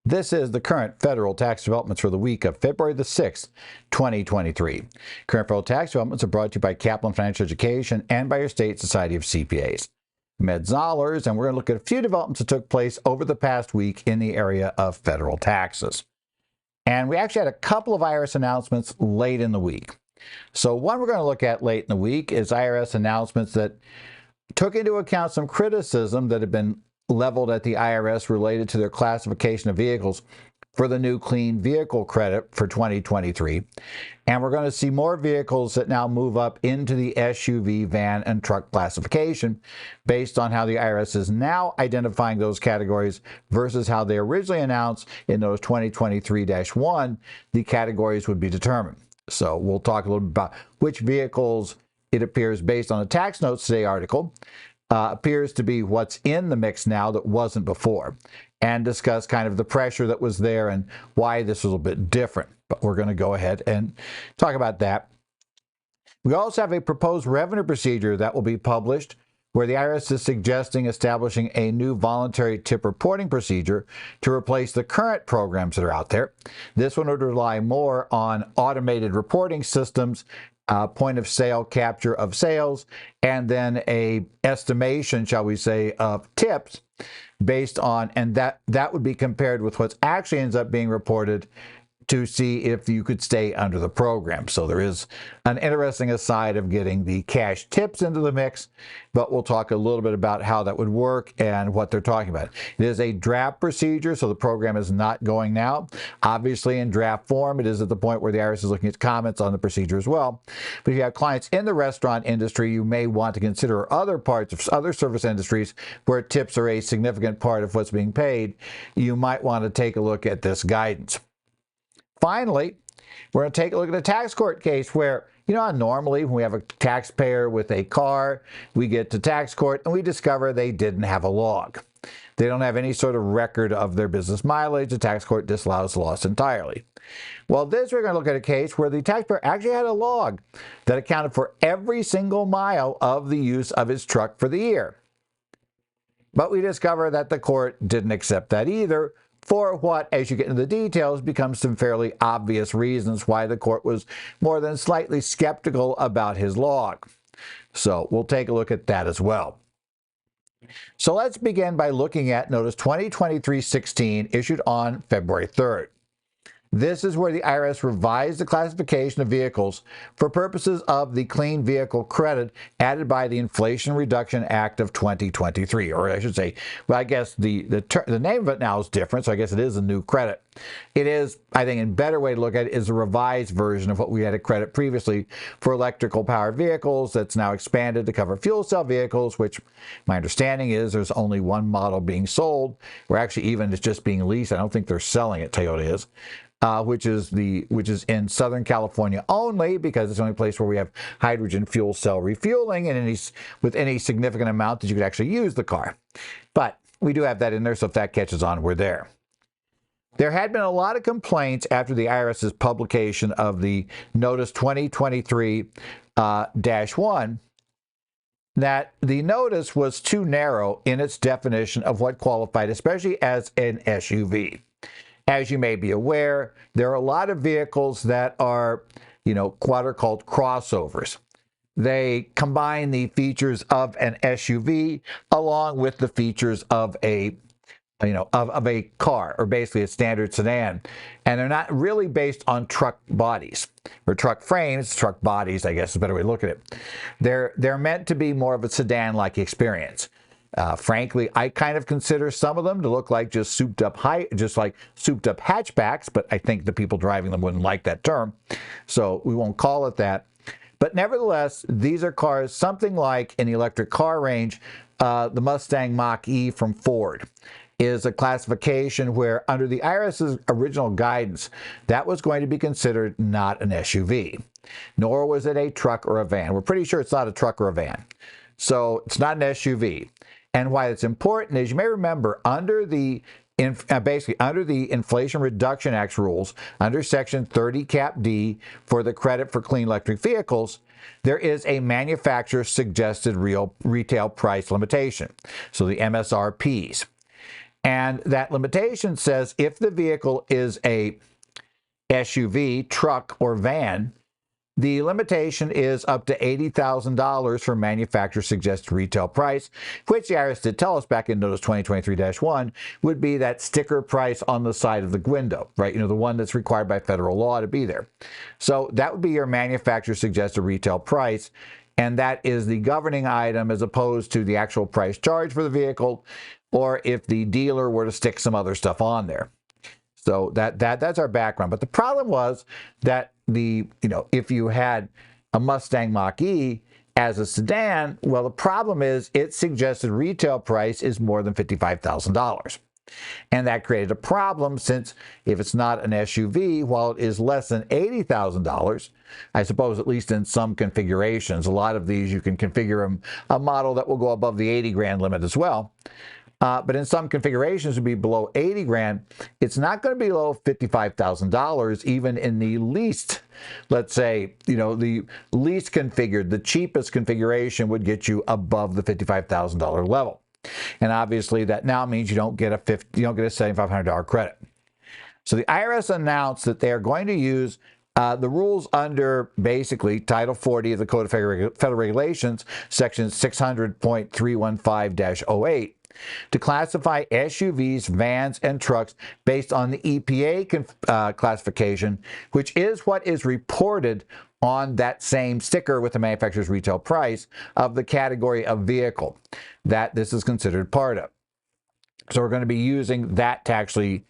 This is the current federal tax developments for the week of February the 6th, 2023. Current federal tax developments are brought to you by Kaplan Financial Education and by your state society of CPAs. Med Zollers, and we're going to look at a few developments that took place over the past week in the area of federal taxes. And we actually had a couple of IRS announcements late in the week. So one we're going to look at late in the week is IRS announcements that took into account some criticism that had been leveled at the IRS related to their classification of vehicles for the new clean vehicle credit for 2023. And we're going to see more vehicles that now move up into the SUV, van, and truck classification based on how the IRS is now identifying those categories versus how they originally announced in those 2023-1, the categories would be determined. So we'll talk a little bit about which vehicles it appears based on the Tax Notes Today article appears to be what's in the mix now that wasn't before, and discuss kind of the pressure that was there and why this was a bit different. But we're going to go ahead and talk about that. We also have a proposed revenue procedure that will be published where the IRS is suggesting establishing a new voluntary tip reporting procedure to replace the current programs that are out there. This one would rely more on automated reporting systems, point of sale capture of sales, and then a estimation, shall we say, of tips based on, and that would be compared with what actually ends up being reported to see if you could stay under the program. So there is an interesting aside of getting the cash tips into the mix, but we'll talk a little bit about how that would work and what they're talking about. It is a draft procedure, so the program is not going now. Obviously, in draft form, it is at the point where the IRS is looking at comments on the procedure as well. But if you have clients in the restaurant industry, you may want to consider other parts of other service industries where tips are a significant part of what's being paid. You might want to take a look at this guidance. Finally, we're going to take a look at a tax court case where, normally when we have a taxpayer with a car, we get to tax court and we discover they didn't have a log. They don't have any sort of record of their business mileage. The tax court disallows the loss entirely. Well, we're going to look at a case where the taxpayer actually had a log that accounted for every single mile of the use of his truck for the year. But we discover that the court didn't accept that either, for what, as you get into the details, becomes some fairly obvious reasons why the court was more than slightly skeptical about his log. So we'll take a look at that as well. So let's begin by looking at Notice 2023-16 issued on February 3rd. This is where the IRS revised the classification of vehicles for purposes of the Clean Vehicle Credit added by the Inflation Reduction Act of 2023. Or I should say, well, I guess the name of it now is different, so I guess it is a new credit. It is, I think, a better way to look at it is a revised version of what we had a credit previously for electrical powered vehicles that's now expanded to cover fuel cell vehicles, which my understanding is there's only one model being sold, or actually even it's just being leased. I don't think they're selling it, Toyota is. Which is in Southern California only, because it's the only place where we have hydrogen fuel cell refueling and with any significant amount that you could actually use the car. But we do have that in there, so if that catches on, we're there. There had been a lot of complaints after the IRS's publication of the Notice 2023-1 that the notice was too narrow in its definition of what qualified, especially as an SUV. As you may be aware, there are a lot of vehicles that are, what are called crossovers. They combine the features of an SUV along with the features of a car, or basically a standard sedan. And they're not really based on truck bodies or truck frames. Truck bodies, I guess, is a better way to look at it. They're meant to be more of a sedan-like experience. Frankly, I kind of consider some of them to look like just souped up hatchbacks, but I think the people driving them wouldn't like that term, so we won't call it that. But nevertheless, these are cars something like in the electric car range, the Mustang Mach-E from Ford is a classification where under the IRS's original guidance, that was going to be considered not an SUV, nor was it a truck or a van. We're pretty sure it's not a truck or a van. So it's not an SUV. And why it's important is, you may remember, under the Inflation Reduction Act rules, under Section 30 Cap D for the credit for clean electric vehicles, there is a manufacturer suggested real retail price limitation, so the MSRPs. And that limitation says if the vehicle is a SUV, truck, or van, the limitation is up to $80,000 for manufacturer suggested retail price, which the IRS did tell us back in Notice 2023-1 would be that sticker price on the side of the window, right? You know, the one that's required by federal law to be there. So that would be your manufacturer suggested retail price, and that is the governing item as opposed to the actual price charged for the vehicle, or if the dealer were to stick some other stuff on there. So that's our background. But the problem was that if you had a Mustang Mach-E as a sedan, well, the problem is its suggested retail price is more than $55,000. And that created a problem since if it's not an SUV, while it is less than $80,000, I suppose at least in some configurations, a lot of these you can configure a model that will go above the 80 grand limit as well. But in some configurations, it would be below 80 grand. It's not going to be below $55,000, even in the least, let's say, the least configured, the cheapest configuration would get you above the $55,000 level. And obviously, that now means you don't get a $7,500 credit. So the IRS announced that they are going to use the rules under basically Title 40 of the Code of Federal Regulations, Section 600.315-08, to classify SUVs, vans, and trucks based on the EPA classification, which is what is reported on that same sticker with the manufacturer's retail price of the category of vehicle that this is considered part of. So we're going to be using that to actually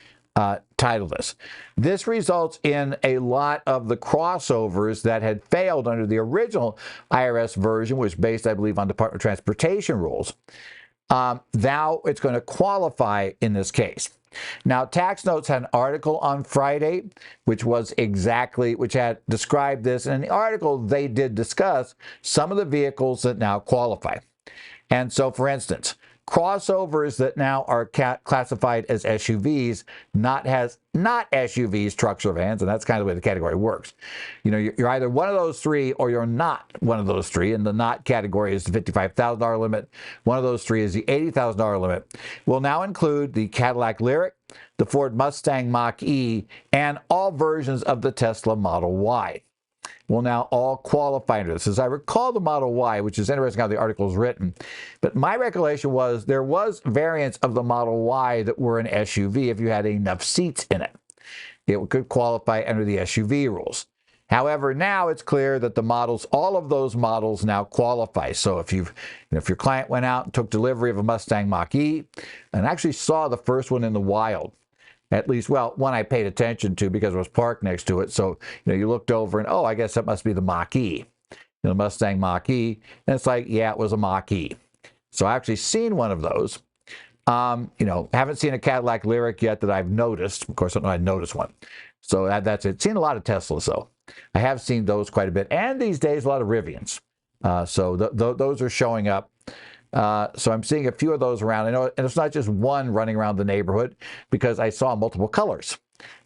title this. This results in a lot of the crossovers that had failed under the original IRS version, which was based, I believe, on Department of Transportation rules. Now it's going to qualify in this case. Now, Tax Notes had an article on Friday, which had described this. And in the article, they did discuss some of the vehicles that now qualify. And so, for instance, crossovers that now are classified as SUVs, not SUVs, trucks, or vans, and that's kind of the way the category works. You're either one of those three or you're not one of those three, and the not category is the $55,000 limit. One of those three is the $80,000 limit. Will now include the Cadillac Lyriq, the Ford Mustang Mach-E, and all versions of the Tesla Model Y. Will now all qualify under this. As I recall the Model Y, which is interesting how the article is written, but my recollection was there was variants of the Model Y that were an SUV if you had enough seats in it. It could qualify under the SUV rules. However, now it's clear that all of those models now qualify. So if your client went out and took delivery of a Mustang Mach-E and actually saw the first one in the wild, at least, one I paid attention to because it was parked next to it. So, you looked over and, I guess that must be the Mach-E, the Mustang Mach-E. And it's like, yeah, it was a Mach-E. So I actually seen one of those. Haven't seen a Cadillac Lyriq yet that I've noticed. Of course, I noticed one. So that's it. Seen a lot of Teslas, though. I have seen those quite a bit. And these days, a lot of Rivians. So those are showing up. So I'm seeing a few of those around. I know, and it's not just one running around the neighborhood because I saw multiple colors.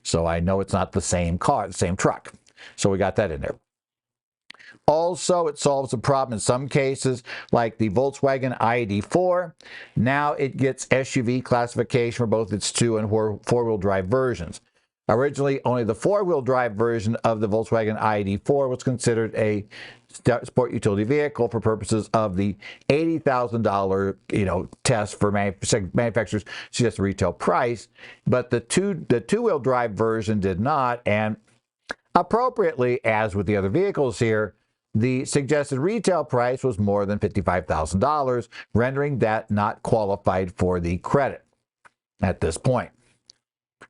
So I know it's not the same car, the same truck. So we got that in there. Also, it solves a problem in some cases, like the Volkswagen ID4. Now it gets SUV classification for both its 2- and 4-wheel drive versions. Originally, only the 4-wheel drive version of the Volkswagen ID4 was considered a sport utility vehicle for purposes of the $80,000 test for manufacturers suggested retail price, but the two-wheel drive version did not, and appropriately, as with the other vehicles here, the suggested retail price was more than $55,000, rendering that not qualified for the credit at this point.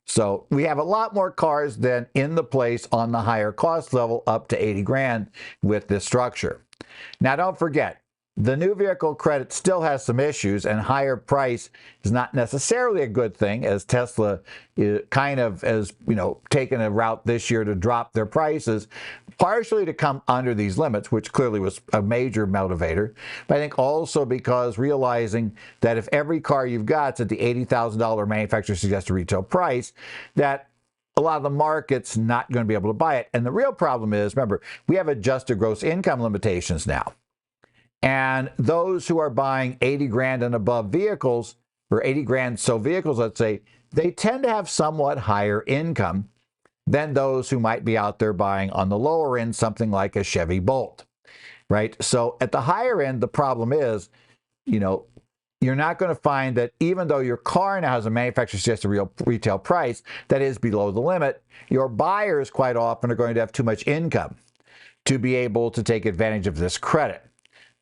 So we have a lot more cars than in the place on the higher cost level up to 80 grand with this structure. Now, don't forget, the new vehicle credit still has some issues, and higher price is not necessarily a good thing, as Tesla kind of has, taken a route this year to drop their prices, partially to come under these limits, which clearly was a major motivator, but I think also because realizing that if every car you've got is at the $80,000 manufacturer suggested retail price, that a lot of the market's not going to be able to buy it. And the real problem is, remember, we have adjusted gross income limitations now. And those who are buying 80 grand and above vehicles, or 80 grand so vehicles, let's say, they tend to have somewhat higher income than those who might be out there buying on the lower end something like a Chevy Bolt, right? So at the higher end, the problem is, you're not going to find that even though your car now has a manufacturer suggested real retail price that is below the limit, your buyers quite often are going to have too much income to be able to take advantage of this credit.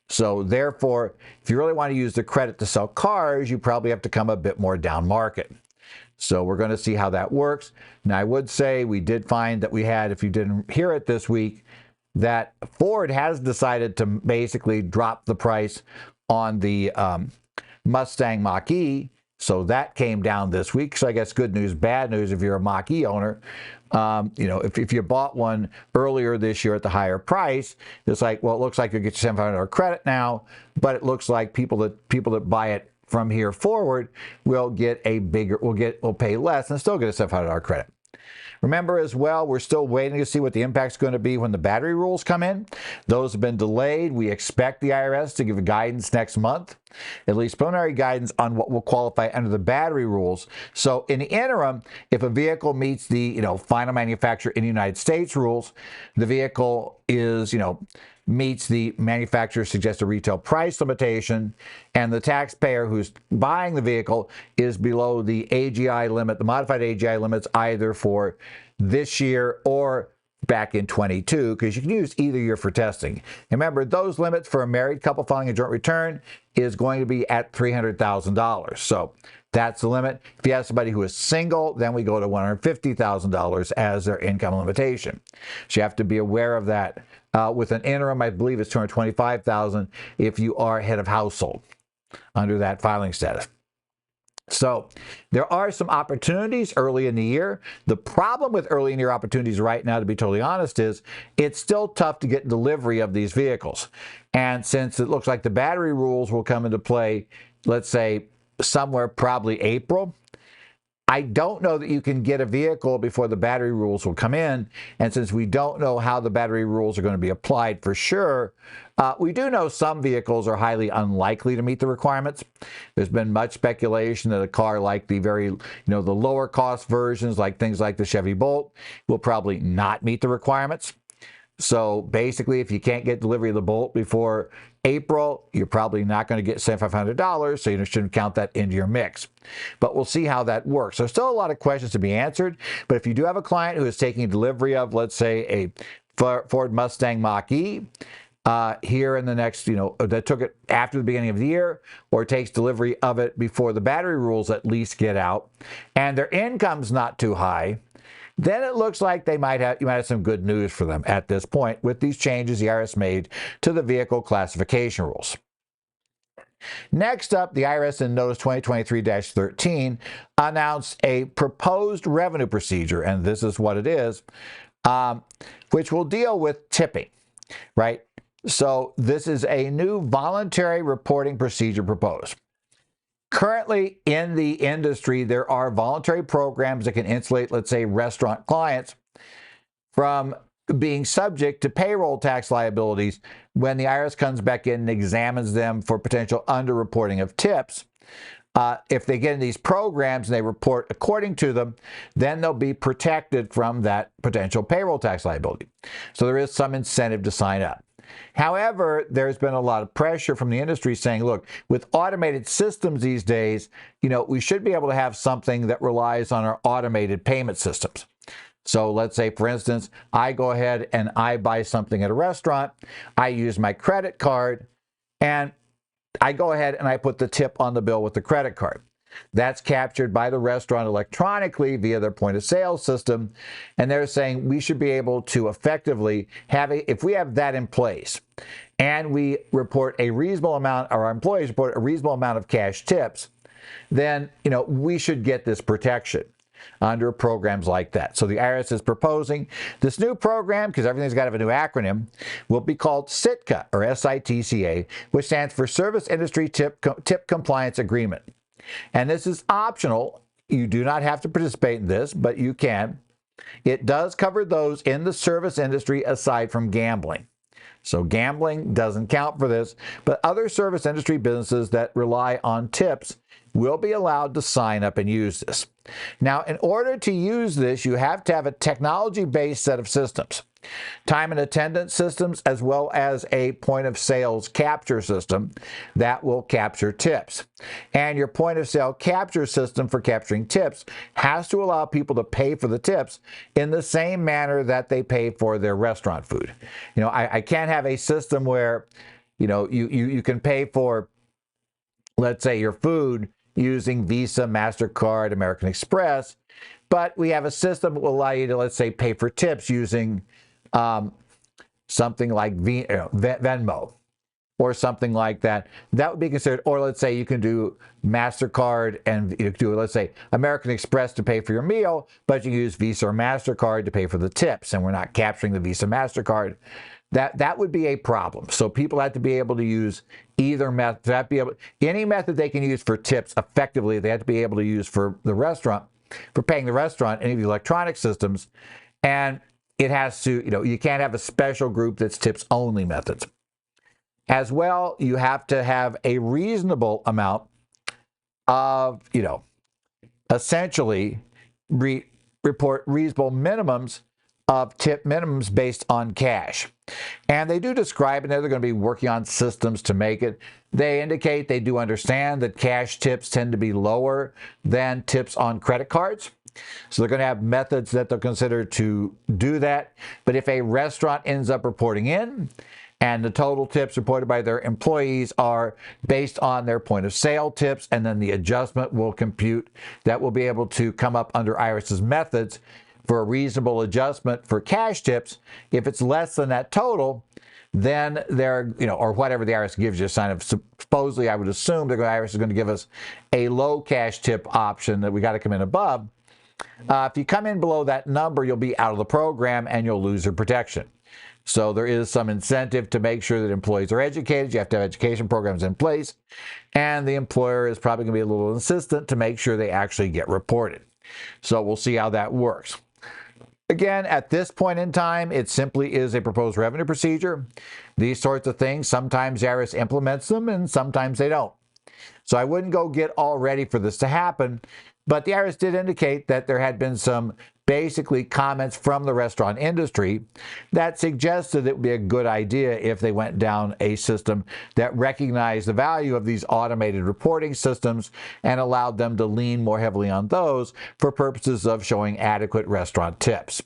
So therefore, if you really want to use the credit to sell cars, you probably have to come a bit more down market. So we're going to see how that works. Now, I would say we did find that we had, if you didn't hear it this week, that Ford has decided to basically drop the price on the Mustang Mach-E. So that came down this week. So I guess good news, bad news if you're a Mach-E owner. If you bought one earlier this year at the higher price, it's like, well, it looks like you'll get your $700 credit now, but it looks like people that buy it from here forward will get will pay less and still get a $700 credit. Remember as well, we're still waiting to see what the impact's going to be when the battery rules come in. Those have been delayed. We expect the IRS to give guidance next month, at least preliminary guidance on what will qualify under the battery rules. So in the interim, if a vehicle meets the final manufacturer in the United States rules, the vehicle is meets the manufacturer's suggested retail price limitation, and the taxpayer who's buying the vehicle is below the AGI limit, the modified AGI limits, either for this year or back in 22, because you can use either year for testing. And remember, those limits for a married couple filing a joint return is going to be at $300,000. So that's the limit. If you have somebody who is single, then we go to $150,000 as their income limitation. So you have to be aware of that. With an interim, I believe it's $225,000 if you are head of household under that filing status. So there are some opportunities early in the year. The problem with early in the year opportunities right now, to be totally honest, is it's still tough to get delivery of these vehicles. And since it looks like the battery rules will come into play, let's say somewhere probably April, I don't know that you can get a vehicle before the battery rules will come in. And since we don't know how the battery rules are going to be applied for sure, we do know some vehicles are highly unlikely to meet the requirements. There's been much speculation that a car like the the lower cost versions, like things like the Chevy Bolt, will probably not meet the requirements. So basically, if you can't get delivery of the Bolt before April, you're probably not going to get $7,500, so you shouldn't count that into your mix. But we'll see how that works. There's still a lot of questions to be answered, but if you do have a client who is taking delivery of, let's say, a Ford Mustang Mach-E, here in the next, that took it after the beginning of the year, or takes delivery of it before the battery rules at least get out, and their income's not too high, then it looks like you might have some good news for them at this point with these changes the IRS made to the vehicle classification rules. Next up, the IRS in Notice 2023-13 announced a proposed revenue procedure, and this is what it is, which will deal with tipping, right? So this is a new voluntary reporting procedure proposed. Currently in the industry, there are voluntary programs that can insulate, let's say, restaurant clients from being subject to payroll tax liabilities when the IRS comes back in and examines them for potential underreporting of tips. If they get in these programs and they report according to them, then they'll be protected from that potential payroll tax liability. So there is some incentive to sign up. However, there's been a lot of pressure from the industry saying, look, with automated systems these days, we should be able to have something that relies on our automated payment systems. So let's say, for instance, I go ahead and I buy something at a restaurant, I use my credit card, and I go ahead and I put the tip on the bill with the credit card. That's captured by the restaurant electronically via their point of sale system. And they're saying we should be able to effectively if we have that in place and we report a reasonable amount, or our employees report a reasonable amount of cash tips, then, we should get this protection under programs like that. So the IRS is proposing this new program, because everything's got to have a new acronym, will be called SITCA, or SITCA, which stands for Service Industry Tip Compliance Agreement. And this is optional. You do not have to participate in this, but you can. It does cover those in the service industry aside from gambling. So gambling doesn't count for this, but other service industry businesses that rely on tips will be allowed to sign up and use this. Now, in order to use this, you have to have a technology-based set of systems. Time and attendance systems, as well as a point of sales capture system that will capture tips. And your point of sale capture system for capturing tips has to allow people to pay for the tips in the same manner that they pay for their restaurant food. I can't have a system where, you can pay for, let's say, your food using Visa, MasterCard, American Express, but we have a system that will allow you to, let's say, pay for tips using something like Venmo or something like that. That would be considered, or let's say you can do MasterCard and you do, let's say, American Express to pay for your meal, but you use Visa or MasterCard to pay for the tips, and we're not capturing the Visa, MasterCard. That would be a problem. So people have to be able to use either method. Any method they can use for tips effectively, they have to be able to use for the restaurant, for paying the restaurant, any of the electronic systems. And it has to, you can't have a special group that's tips only methods. As well, you have to have a reasonable amount of, essentially report reasonable minimums of tip minimums based on cash. And they do describe it, they're going to be working on systems to make it. They indicate they do understand that cash tips tend to be lower than tips on credit cards. So they're going to have methods that they'll consider to do that. But if a restaurant ends up reporting in and the total tips reported by their employees are based on their point of sale tips, and then the adjustment will compute, that will be able to come up under IRS's methods for a reasonable adjustment for cash tips. If it's less than that total, then they're, or whatever the IRS gives you a sign of, supposedly I would assume the IRS is going to give us a low cash tip option that we got to come in above. If you come in below that number, you'll be out of the program and you'll lose your protection. So there is some incentive to make sure that employees are educated. You have to have education programs in place, and the employer is probably going to be a little insistent to make sure they actually get reported. So we'll see how that works. Again, at this point in time, it simply is a proposed revenue procedure. These sorts of things, sometimes the IRS implements them and sometimes they don't. So I wouldn't go get all ready for this to happen, but the IRS did indicate that there had been some basically comments from the restaurant industry that suggested it would be a good idea if they went down a system that recognized the value of these automated reporting systems and allowed them to lean more heavily on those for purposes of showing adequate restaurant tips.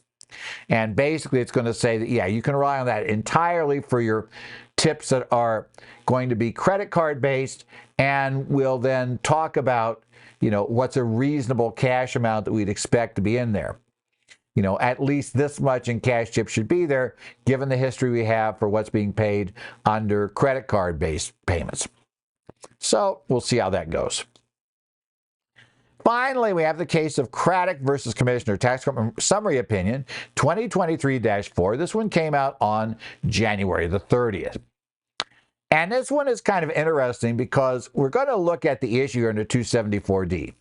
And basically it's going to say that, yeah, you can rely on that entirely for your tips that are going to be credit card based, and we'll then talk about, what's a reasonable cash amount that we'd expect to be in there. At least this much in cash tips should be there, given the history we have for what's being paid under credit card-based payments. So we'll see how that goes. Finally, we have the case of Craddock versus Commissioner Tax Court Summary Opinion 2023-4. This one came out on January the 30th. And this one is kind of interesting because we're going to look at the issue under 274D.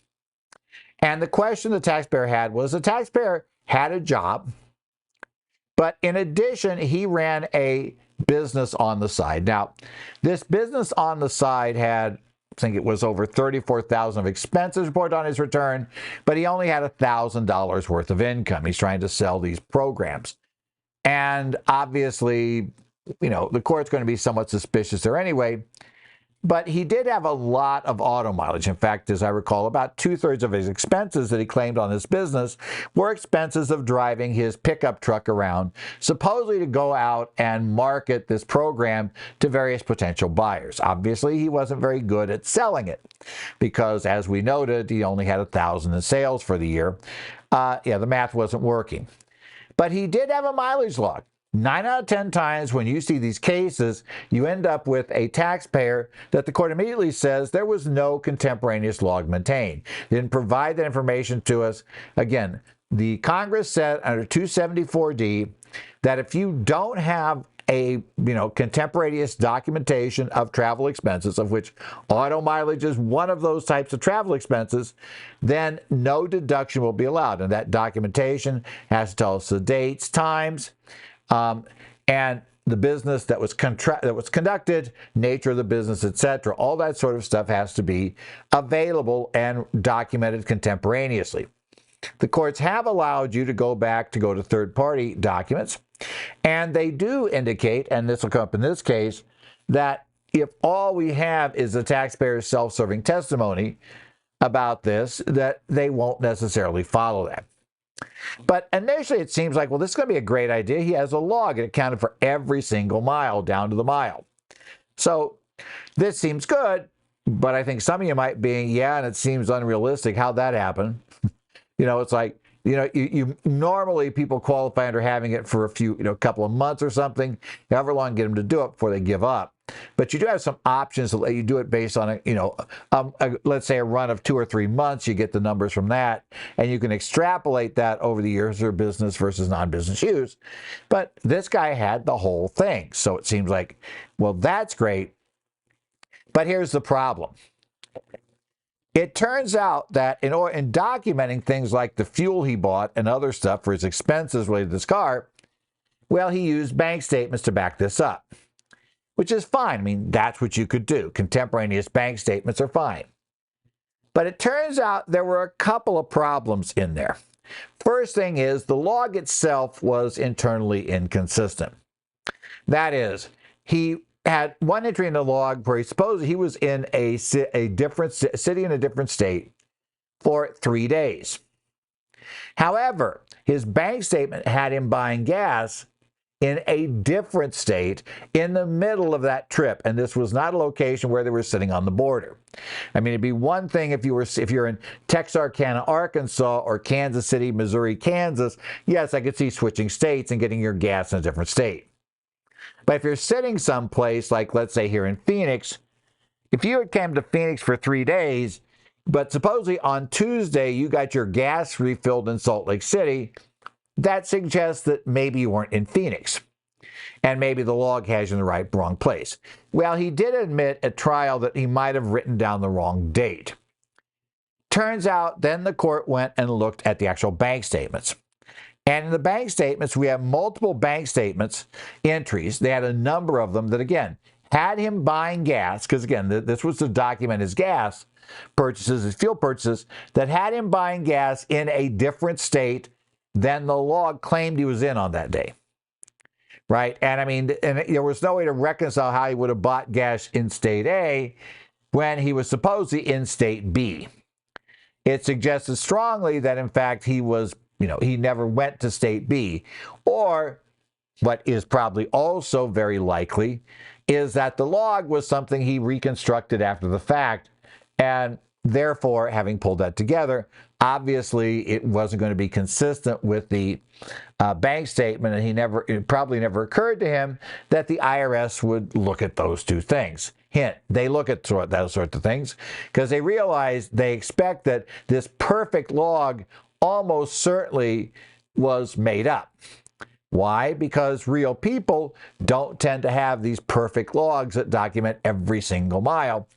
And the question the taxpayer had was, the taxpayer had a job, but in addition, he ran a business on the side. Now, this business on the side had, I think it was over $34,000 of expenses reported on his return, but he only had $1,000 worth of income. He's trying to sell these programs. And obviously, the court's going to be somewhat suspicious there anyway. But he did have a lot of auto mileage. In fact, as I recall, about 2/3 of his expenses that he claimed on this business were expenses of driving his pickup truck around, supposedly to go out and market this program to various potential buyers. Obviously, he wasn't very good at selling it because, as we noted, he only had 1,000 in sales for the year. The math wasn't working. But he did have a mileage log. 9 out of 10 times when you see these cases, you end up with a taxpayer that the court immediately says there was no contemporaneous log maintained. They didn't provide that information to us. Again, the Congress said under 274D that if you don't have a contemporaneous documentation of travel expenses, of which auto mileage is one of those types of travel expenses, then no deduction will be allowed. And that documentation has to tell us the dates, times, and the business that was conducted, nature of the business, etc. All that sort of stuff has to be available and documented contemporaneously. The courts have allowed you to go to third-party documents, and they do indicate, and this will come up in this case, that if all we have is the taxpayer's self-serving testimony about this, that they won't necessarily follow that. But initially it seems like, well, this is going to be a great idea. He has a log. It accounted for every single mile down to the mile. So this seems good, but I think some of you might be, yeah, and it seems unrealistic. How'd that happen? It's like, you normally people qualify under having it for a couple of months or something, however long get them to do it before they give up. But you do have some options to let you do it based on let's say a run of 2 or 3 months. You get the numbers from that, and you can extrapolate that over the years of business versus non-business use. But this guy had the whole thing, so it seems like, well, that's great. But here's the problem. It turns out that in documenting things like the fuel he bought and other stuff for his expenses related to this car, well, he used bank statements to back this up, which is fine. I mean, that's what you could do. Contemporaneous bank statements are fine. But it turns out there were a couple of problems in there. First thing is, the log itself was internally inconsistent. That is, he had one entry in the log where he supposed he was in a different city in a different state for 3 days. However, his bank statement had him buying gas in a different state in the middle of that trip, and this was not a location where they were sitting on the border. I mean, it'd be one thing if you're in Texarkana, Arkansas, or Kansas City, Missouri, Kansas. Yes, I could see switching states and getting your gas in a different state. But if you're sitting someplace, like let's say here in Phoenix, if you came to Phoenix for 3 days, but supposedly on Tuesday you got your gas refilled in Salt Lake City, that suggests that maybe you weren't in Phoenix. And maybe the log has you in the wrong place. Well, he did admit at trial that he might have written down the wrong date. Turns out then the court went and looked at the actual bank statements. And in the bank statements, we have multiple bank statements entries. They had a number of them that, again, had him buying gas, because, again, this was to document his gas purchases, his fuel purchases, that had him buying gas in a different state than the log claimed he was in on that day. Right? And, I mean, there was no way to reconcile how he would have bought gas in state A when he was supposedly in state B. It suggested strongly that, in fact, he was he never went to state B. Or what is probably also very likely is that the log was something he reconstructed after the fact, and therefore, having pulled that together, obviously it wasn't going to be consistent with the bank statement, and it probably never occurred to him that the IRS would look at those two things. Hint, they look at those sorts of things because they realize they expect that this perfect log almost certainly was made up. Why? Because real people don't tend to have these perfect logs that document every single mile.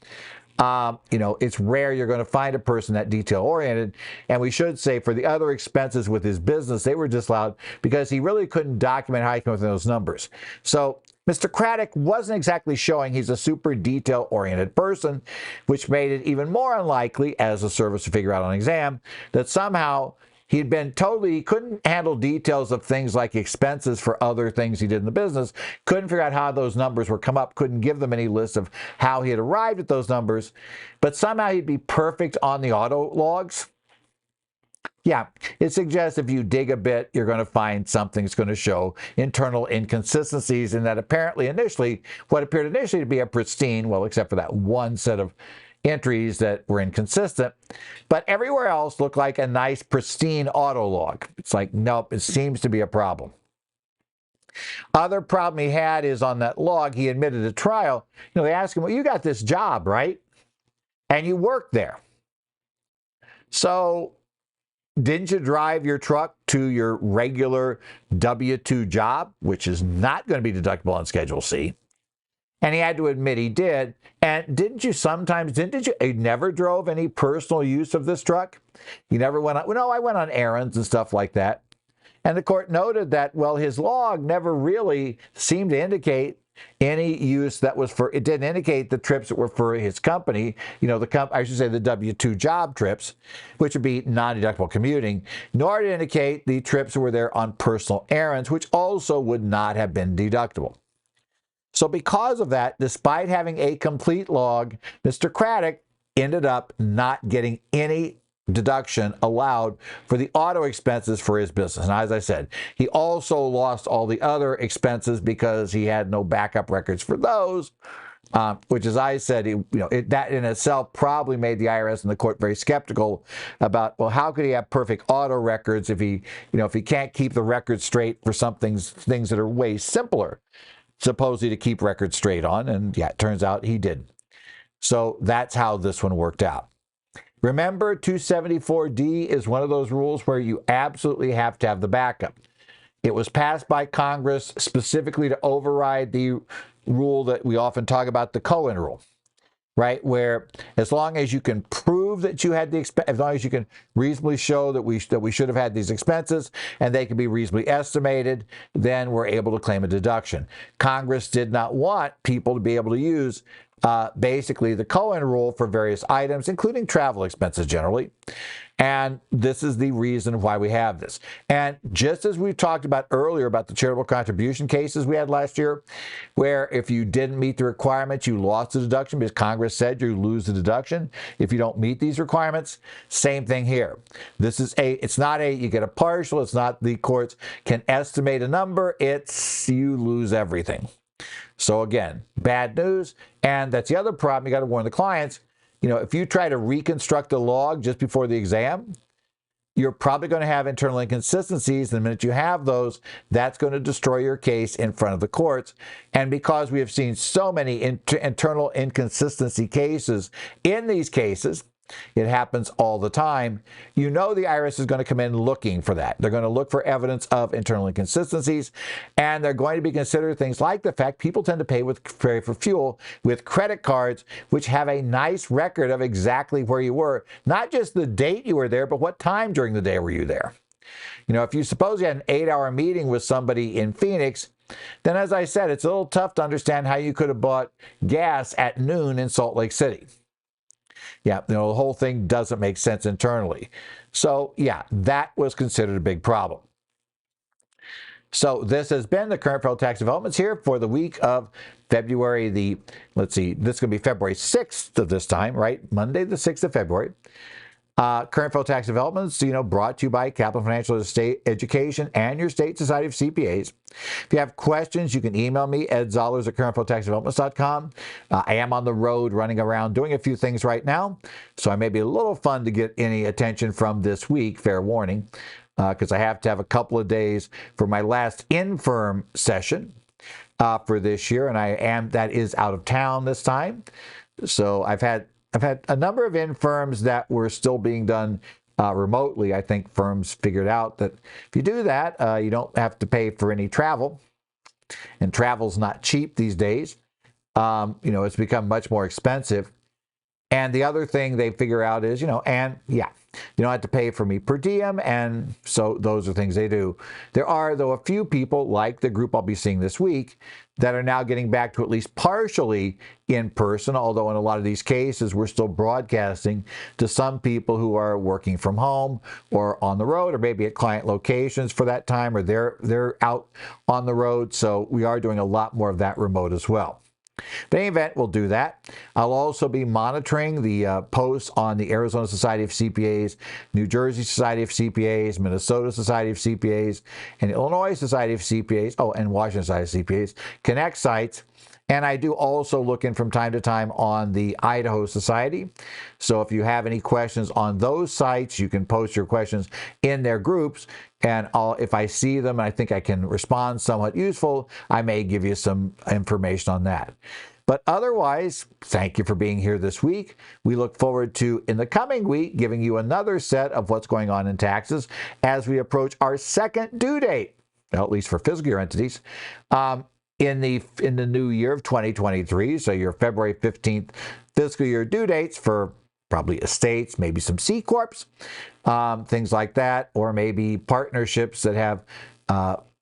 It's rare you're going to find a person that detail-oriented. And we should say for the other expenses with his business, they were disallowed because he really couldn't document how he came up with those numbers. So Mr. Craddock wasn't exactly showing he's a super detail-oriented person, which made it even more unlikely, as a service to figure out on exam, that somehow he couldn't handle details of things like expenses for other things he did in the business, couldn't figure out how those numbers were come up, couldn't give them any list of how he had arrived at those numbers, but somehow he'd be perfect on the auto logs. Yeah, it suggests if you dig a bit, you're going to find something that's going to show internal inconsistencies, and that what appeared initially to be a pristine, well, except for that one set of entries that were inconsistent, but everywhere else looked like a nice, pristine auto log. It's like, nope, it seems to be a problem. Other problem he had is on that log, he admitted at trial, they asked him, well, you got this job, right? And you worked there. So didn't you drive your truck to your regular W-2 job, which is not going to be deductible on Schedule C? And he had to admit he did. And didn't you never drove any personal use of this truck? You never went on, I went on errands and stuff like that. And the court noted that, well, his log never really seemed to indicate any use that was for, it didn't indicate the trips that were for his company, I should say the W-2 job trips, which would be non-deductible commuting, nor did it indicate the trips that were there on personal errands, which also would not have been deductible. So because of that, despite having a complete log, Mr. Craddock ended up not getting any deduction allowed for the auto expenses for his business. And as I said, he also lost all the other expenses because he had no backup records for those, which, as I said, that in itself probably made the IRS and the court very skeptical about, well, how could he have perfect auto records if he can't keep the records straight for things that are way simpler, supposedly to keep records straight on. And yeah, it turns out he didn't. So that's how this one worked out. Remember, 274D is one of those rules where you absolutely have to have the backup. It was passed by Congress specifically to override the rule that we often talk about, the Cohen rule, right? Where as long as you can prove that you had the expense, as long as you can reasonably show that we should have had these expenses and they can be reasonably estimated, then we're able to claim a deduction. Congress did not want people to be able to use basically the Cohen rule for various items, including travel expenses generally. And this is the reason why we have this. And just as we talked about earlier about the charitable contribution cases we had last year, where if you didn't meet the requirements, you lost the deduction because Congress said you lose the deduction if you don't meet these requirements, same thing here. It's not you get a partial, it's not the courts can estimate a number, it's you lose everything. So again, bad news. And that's the other problem. You got to warn the clients. If you try to reconstruct a log just before the exam, you're probably going to have internal inconsistencies. And the minute you have those, that's going to destroy your case in front of the courts. And because we have seen so many internal inconsistency cases in these cases, it happens all the time. The IRS is going to come in looking for that. They're going to look for evidence of internal inconsistencies, and they're going to be considering things like the fact people tend to pay for fuel with credit cards, which have a nice record of exactly where you were, not just the date you were there, but what time during the day were you there. If you suppose you had an 8-hour meeting with somebody in Phoenix, then as I said, it's a little tough to understand how you could have bought gas at noon in Salt Lake City. Yeah, the whole thing doesn't make sense internally. So, yeah, that was considered a big problem. So this has been the current federal tax developments here for the week of February this is going to be February 6th of this time, right? Monday, the 6th of February. Current federal tax developments, brought to you by Kaplan Financial Education and your state society of CPAs. If you have questions, you can email me, edzollers@currentfederaltaxdevelopments.com. I am on the road running around doing a few things right now, so I may be a little fun to get any attention from this week, fair warning, because I have to have a couple of days for my last in-firm session for this year, and that is out of town this time. So I've had a number of in-firms that were still being done remotely. I think firms figured out that if you do that, you don't have to pay for any travel. And travel's not cheap these days. It's become much more expensive. And the other thing they figure out is, you don't have to pay for me per diem. And so those are things they do. There are, though, a few people, like the group I'll be seeing this week, that are now getting back to at least partially in person, although in a lot of these cases, we're still broadcasting to some people who are working from home or on the road or maybe at client locations for that time, or they're out on the road. So we are doing a lot more of that remote as well. But in any event, we'll do that. I'll also be monitoring the posts on the Arizona Society of CPAs, New Jersey Society of CPAs, Minnesota Society of CPAs, and Illinois Society of CPAs, and Washington Society of CPAs, Connect sites. And I do also look in from time to time on the Idaho Society. So if you have any questions on those sites, you can post your questions in their groups. And if I see them and I think I can respond somewhat useful, I may give you some information on that. But otherwise, thank you for being here this week. We look forward to, in the coming week, giving you another set of what's going on in taxes as we approach our second due date, at least for fiscal year entities, in the new year of 2023. So your February 15th fiscal year due dates for probably estates, maybe some C Corps, things like that, or maybe partnerships that have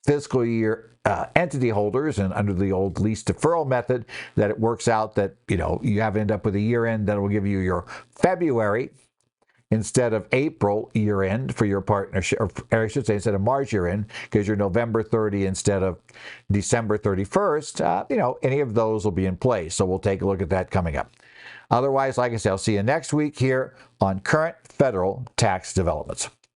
fiscal year entity holders, and under the old lease deferral method, that it works out that you have end up with a year end that will give you your February instead of April year end for your partnership, or I should say instead of March year end, because you're November 30 instead of December 31st. Any of those will be in place. So we'll take a look at that coming up. Otherwise, like I said, I'll see you next week here on Current Federal Tax Developments.